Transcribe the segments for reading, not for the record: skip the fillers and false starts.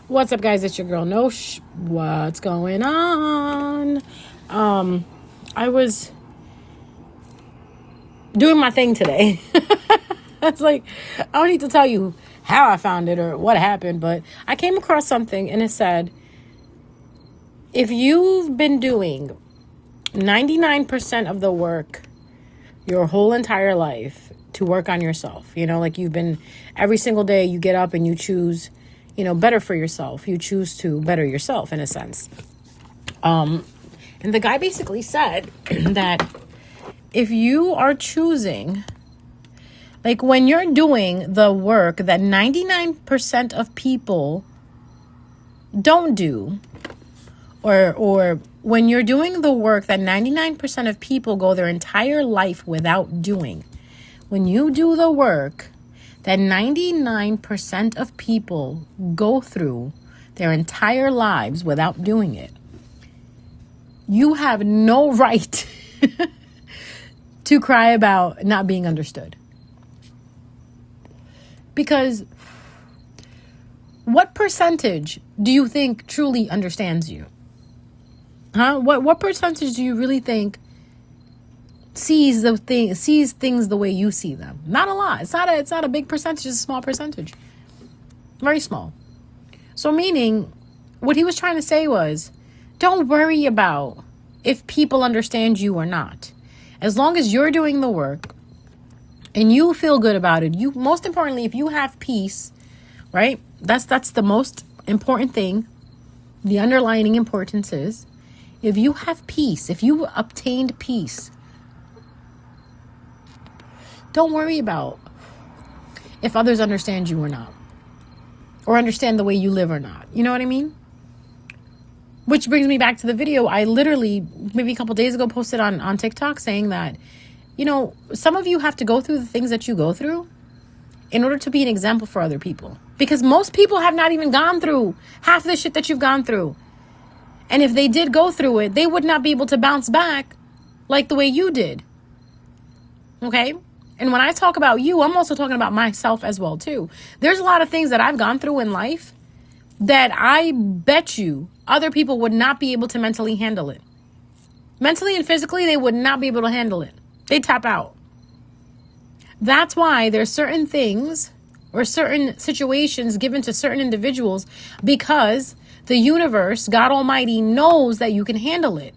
What's up, guys? It's your girl Nosh. What's going on? I was doing my thing today. It's like, I don't need to tell you how I found it or what happened, but I came across something and it said, if you've been doing 99% of the work your whole entire life to work on yourself, like you've been every single day you get up and you choose, better for yourself. You choose to better yourself in a sense. And the guy basically said that if you are choosing, like when you're doing the work that 99% of people don't do, or when you're doing the work that 99% of people go their entire life without doing, when you do the work that 99% of people go through their entire lives without doing it, you have no right to cry about not being understood. Because what percentage do you think truly understands you? Huh? What percentage do you really think sees things the way you see them? Not a lot. It's not a big percentage, it's a small percentage. Very small. So meaning, what he was trying to say was, don't worry about if people understand you or not. As long as you're doing the work and you feel good about it, most importantly, if you have peace, right? That's the most important thing. The underlying importance is, if you have peace, if you obtained peace, don't worry about if others understand you or not, or understand the way you live or not. You know what I mean? Which brings me back to the video I literally, maybe a couple days ago, posted on TikTok saying that, some of you have to go through the things that you go through in order to be an example for other people. Because most people have not even gone through half the shit that you've gone through. And if they did go through it, they would not be able to bounce back like the way you did. Okay? And when I talk about you, I'm also talking about myself as well, too. There's a lot of things that I've gone through in life that I bet you other people would not be able to mentally handle it. Mentally and physically, they would not be able to handle it. They tap out. That's why there's certain things or certain situations given to certain individuals, because the universe, God Almighty, knows that you can handle it.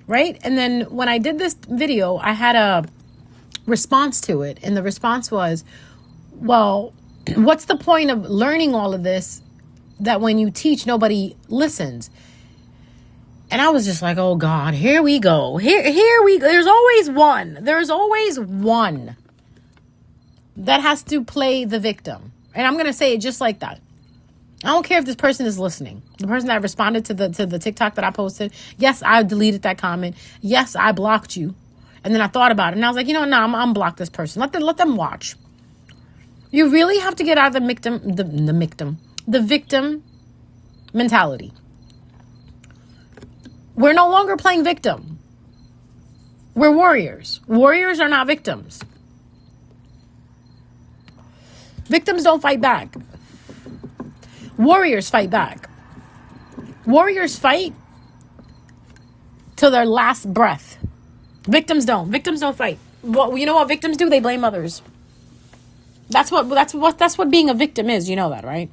Right? And then when I did this video, I had a response to it. And the response was, well, what's the point of learning all of this that when you teach, nobody listens? And I was just like, oh God, here we go. Here we go. There's always one that has to play the victim. And I'm going to say it just like that. I don't care if this person is listening. The person that responded to the TikTok that I posted. Yes, I deleted that comment. Yes, I blocked you. And then I thought about it. And I was like, I'm unblock this person. Let them watch. You really have to get out of the victim mentality. We're no longer playing victim. We're warriors. Warriors are not victims. Victims don't fight back. Warriors fight back. Warriors fight till their last breath. Victims don't. Victims don't fight. Well, you know what victims do? They blame others. That's what being a victim is. You know that, right?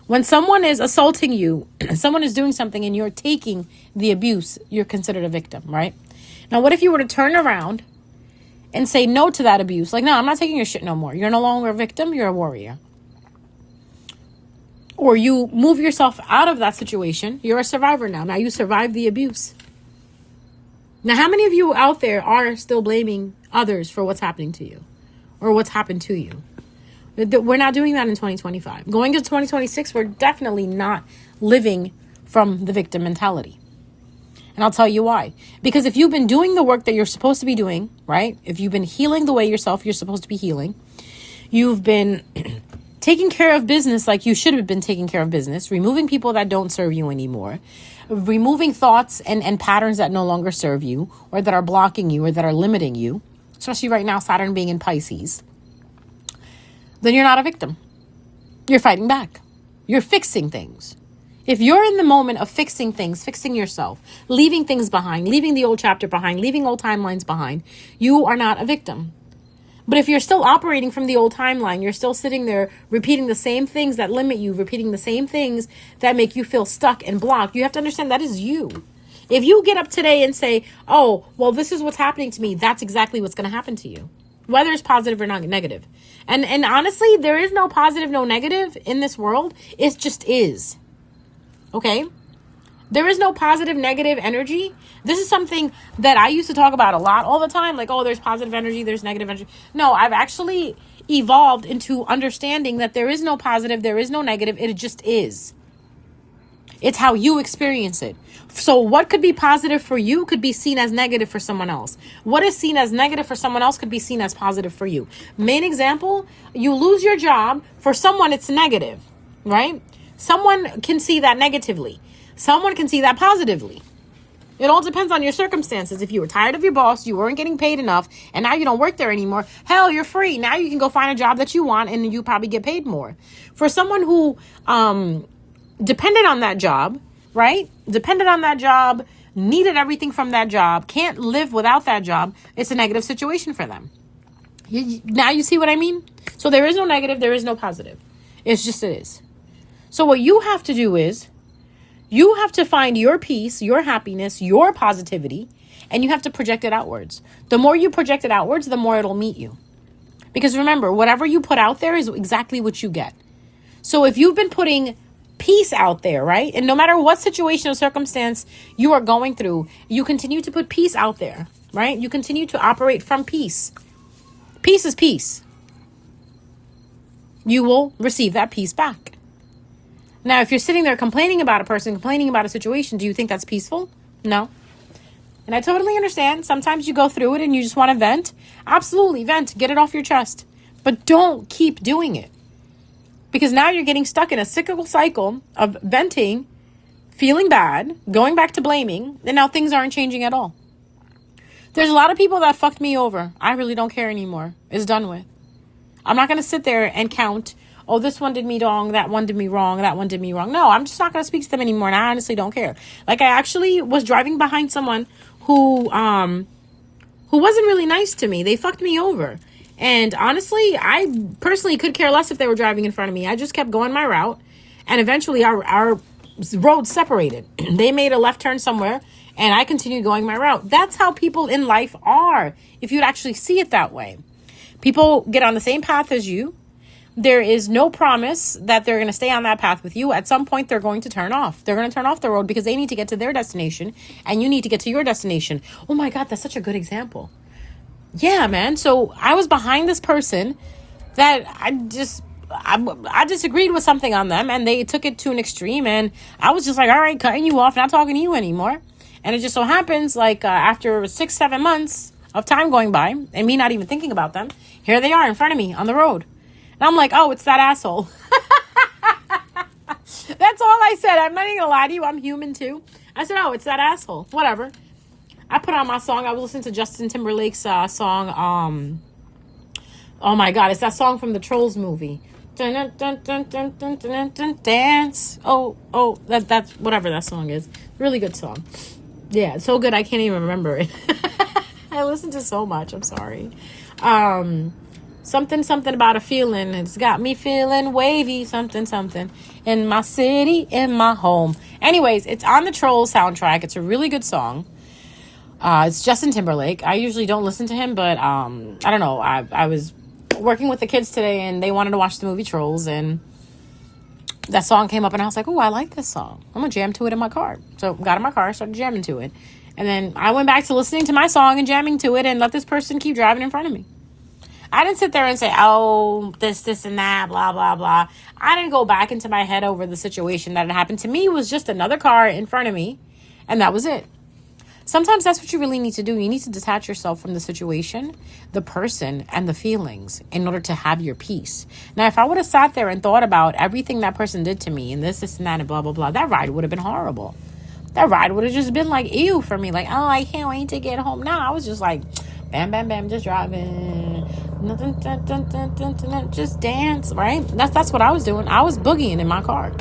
When someone is assaulting you, someone is doing something and you're taking the abuse, you're considered a victim, right? Now, what if you were to turn around and say no to that abuse? Like, no, I'm not taking your shit no more. You're no longer a victim. You're a warrior. Or you move yourself out of that situation. You're a survivor now. Now you survived the abuse. Now, how many of you out there are still blaming others for what's happening to you or what's happened to you? We're not doing that in 2025. Going into 2026, we're definitely not living from the victim mentality. And I'll tell you why. Because if you've been doing the work that you're supposed to be doing, right? If you've been healing the way you're supposed to be healing, you've been taking care of business like you should have been taking care of business, removing people that don't serve you anymore, removing thoughts and patterns that no longer serve you or that are blocking you or that are limiting you, especially right now, Saturn being in Pisces, then you're not a victim. You're fighting back. You're fixing things. If you're in the moment of fixing things, fixing yourself, leaving things behind, leaving the old chapter behind, leaving old timelines behind, you are not a victim. But if you're still operating from the old timeline, you're still sitting there repeating the same things that limit you, repeating the same things that make you feel stuck and blocked, you have to understand that is you. If you get up today and say, oh, well, this is what's happening to me, that's exactly what's going to happen to you, whether it's positive or not negative. And honestly, there is no positive, no negative in this world. It just is. Okay? There is no positive, negative energy. This is something that I used to talk about a lot all the time. Like, oh, there's positive energy, there's negative energy. No, I've actually evolved into understanding that there is no positive, there is no negative. It just is. It's how you experience it. So what could be positive for you could be seen as negative for someone else. What is seen as negative for someone else could be seen as positive for you. Main example, you lose your job. For someone, it's negative, right? Someone can see that negatively. Someone can see that positively. It all depends on your circumstances. If you were tired of your boss, you weren't getting paid enough, and now you don't work there anymore, hell, you're free. Now you can go find a job that you want, and you probably get paid more. For someone who depended on that job, right? Depended on that job, needed everything from that job, can't live without that job, it's a negative situation for them. Now you see what I mean? So there is no negative, there is no positive. It's just it is. So what you have to do is, you have to find your peace, your happiness, your positivity, and you have to project it outwards. The more you project it outwards, the more it'll meet you. Because remember, whatever you put out there is exactly what you get. So if you've been putting peace out there, right? And no matter what situation or circumstance you are going through, you continue to put peace out there, right? You continue to operate from peace. Peace is peace. You will receive that peace back. Now, if you're sitting there complaining about a person, complaining about a situation, do you think that's peaceful? No. And I totally understand. Sometimes you go through it and you just want to vent. Absolutely, vent. Get it off your chest. But don't keep doing it. Because now you're getting stuck in a cyclical cycle of venting, feeling bad, going back to blaming, and now things aren't changing at all. There's a lot of people that fucked me over. I really don't care anymore. It's done with. I'm not going to sit there and count, oh, this one did me wrong, that one did me wrong, that one did me wrong. No, I'm just not going to speak to them anymore, and I honestly don't care. Like, I actually was driving behind someone who wasn't really nice to me. They fucked me over. And honestly, I personally could care less if they were driving in front of me. I just kept going my route. And eventually our roads separated. They made a left turn somewhere and I continued going my route. That's how people in life are, if you'd actually see it that way. People get on the same path as you. There is no promise that they're going to stay on that path with you. At some point, they're going to turn off. They're going to turn off the road because they need to get to their destination and you need to get to your destination. Oh my God, that's such a good example. Yeah, man. So I was behind this person that I disagreed with something on them and they took it to an extreme. And I was just like, all right, cutting you off, not talking to you anymore. And it just so happens like after 6-7 months of time going by and me not even thinking about them, here they are in front of me on the road. And I'm like, oh, it's that asshole. That's all I said. I'm not even gonna lie to you. I'm human too. I said, oh, it's that asshole. Whatever. I put on my song. I was listening to Justin Timberlake's song. Oh my God, it's that song from the Trolls movie. Dance. Oh, that's whatever that song is. Really good song. Yeah, it's so good I can't even remember it. I listened to so much. I'm sorry. Something about a feeling. It's got me feeling wavy. Something in my city, in my home. Anyways, it's on the Trolls soundtrack. It's a really good song. It's Justin Timberlake. I usually don't listen to him, but I don't know. I was working with the kids today and they wanted to watch the movie Trolls and that song came up and I was like, oh, I like this song. I'm going to jam to it in my car. So got in my car, started jamming to it. And then I went back to listening to my song and jamming to it and let this person keep driving in front of me. I didn't sit there and say, oh, this and that, blah, blah, blah. I didn't go back into my head over the situation that had happened. To me, it was just another car in front of me and that was it. Sometimes that's what you really need to do. You need to detach yourself from the situation, the person, and the feelings in order to have your peace. Now, if I would have sat there and thought about everything that person did to me and this and that and blah, blah, blah, that ride would have been horrible. That ride would have just been like, ew for me. Like, oh, I can't wait to get home. No, I was just like, bam, bam, bam, just driving. Nothing, just dance, right? That's what I was doing. I was boogieing in my car.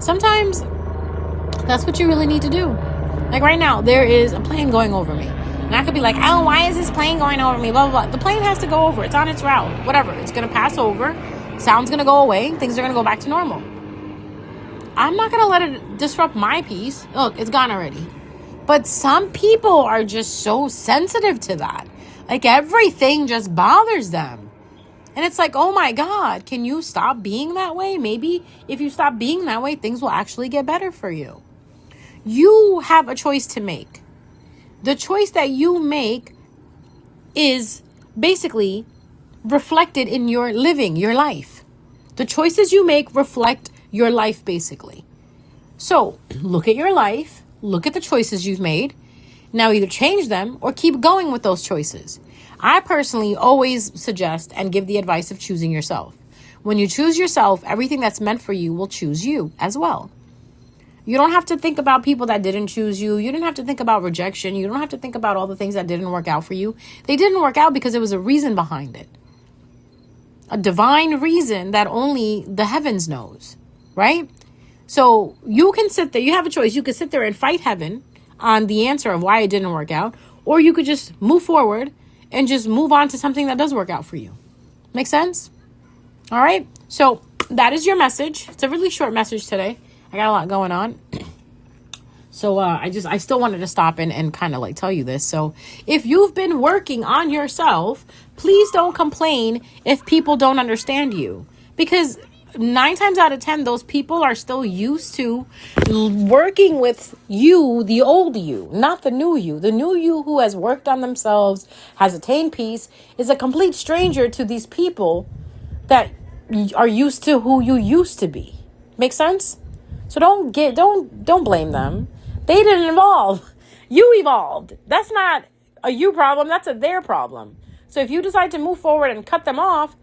Sometimes that's what you really need to do. Like right now, there is a plane going over me. And I could be like, oh, why is this plane going over me? Blah, blah, blah. The plane has to go over. It's on its route. Whatever. It's going to pass over. Sound's going to go away. Things are going to go back to normal. I'm not going to let it disrupt my peace. Look, it's gone already. But some people are just so sensitive to that. Like everything just bothers them. And it's like, oh my God, can you stop being that way? Maybe if you stop being that way, things will actually get better for you. You have a choice to make. The choice that you make is basically reflected in your living, your life. The choices you make reflect your life, basically. So look at your life, look at the choices you've made. Now either change them or keep going with those choices. I personally always suggest and give the advice of choosing yourself. When you choose yourself, everything that's meant for you will choose you as well. You don't have to think about people that didn't choose you. You didn't have to think about rejection. You don't have to think about all the things that didn't work out for you. They didn't work out because there was a reason behind it. A divine reason that only the heavens knows, right? So you can sit there. You have a choice. You could sit there and fight heaven on the answer of why it didn't work out. Or you could just move forward and just move on to something that does work out for you. Make sense? All right. So that is your message. It's a really short message today. I got a lot going on. So I still wanted to stop and kind of like tell you this. So if you've been working on yourself, please don't complain if people don't understand you. Because 9 times out of 10, those people are still used to working with you, the old you, not the new you. The new you who has worked on themselves, has attained peace, is a complete stranger to these people that are used to who you used to be. Make sense? So don't blame them. They didn't evolve. You evolved. That's not a you problem. That's a their problem. So if you decide to move forward and cut them off,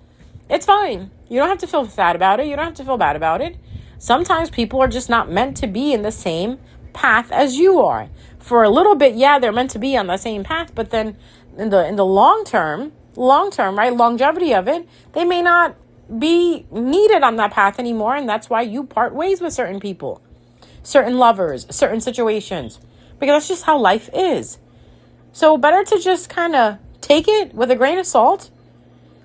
it's fine. You don't have to feel sad about it. You don't have to feel bad about it. Sometimes people are just not meant to be in the same path as you are. For a little bit, yeah, they're meant to be on the same path, but then in the long term, right, longevity of it, they may not be needed on that path anymore, and that's why you part ways with certain people, certain lovers, certain situations, because that's just how life is. So better to just kind of take it with a grain of salt,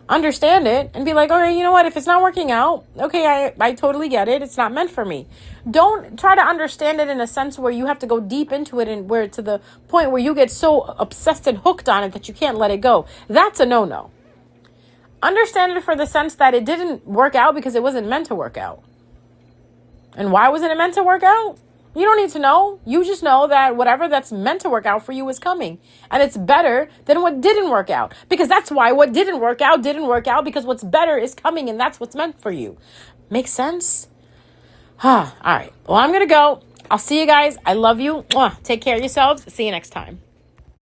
understand it, and be like, okay, you know what, if it's not working out, okay, I totally get it, it's not meant for me. Don't try to understand it in a sense where you have to go deep into it and where to the point where you get so obsessed and hooked on it that you can't let it go. That's a no-no. Understand it for the sense that it didn't work out because it wasn't meant to work out. And why wasn't it meant to work out? You don't need to know. You just know that whatever that's meant to work out for you is coming. And it's better than what didn't work out. Because that's why what didn't work out because what's better is coming and that's what's meant for you. Make sense? All right. Well, I'm going to go. I'll see you guys. I love you. Take care of yourselves. See you next time.